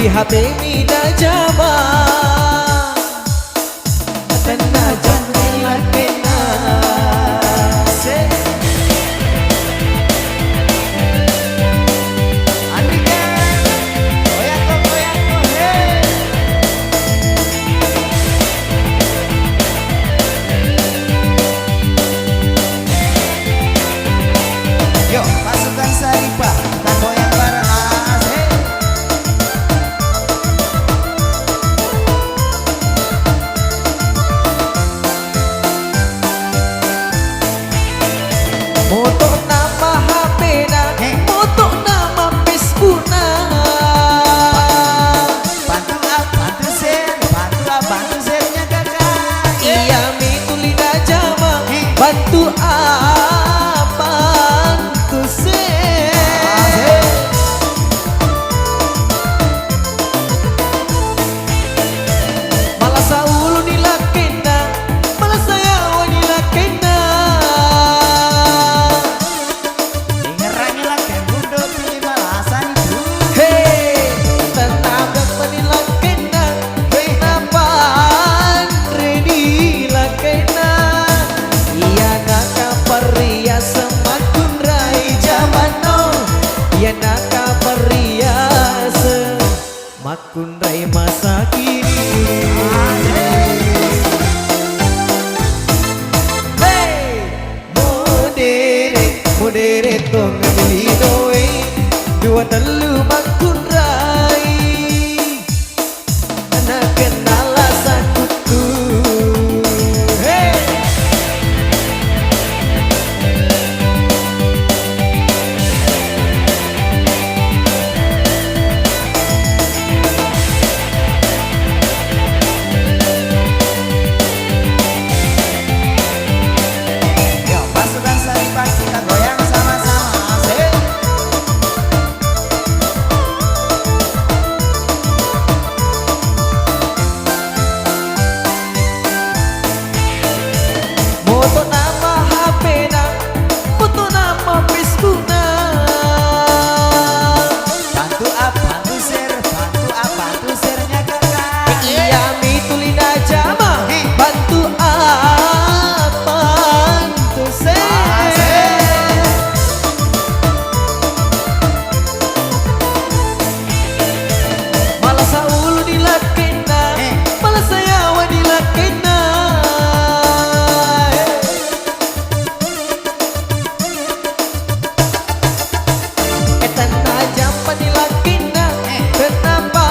tuli HP mina jama tanna janni lakena se Andika goyang hey yuk pasukan Saripah kita goyang bareng asik. Moto nama HP na, moto nama Facebook na. Bantu share-nya kakak. Iya mi tuli na jama, bantu bantu share. Malah saulu nilakena, malah saya wanilakena. Makun rai masa kini hey modere tong ngamili doe dua telu makun rai anak kenal sakuku hey kita goyang sama-sama asik. Moto nama HP na, moto nama Facebook na. Bantu share-nya kakak. Iya mi tuli na jama, bantu bantu share. Malah saulu dilakena, malah saya wanilakena. Etan aja panilakena, kenapa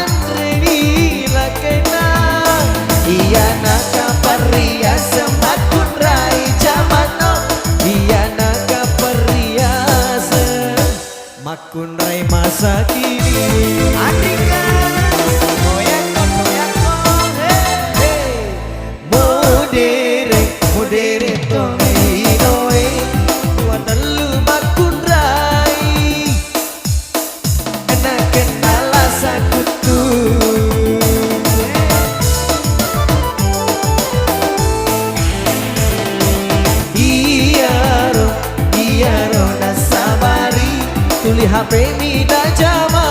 Andre dilakena? Iya naga paria semakun rai jamano, iya naga paria semakun rai masa kini. Andika goyang hey modere tong hinoe dua telu makun rai kena kenala sakutu. Iya ro nasabari tuli HP mina jama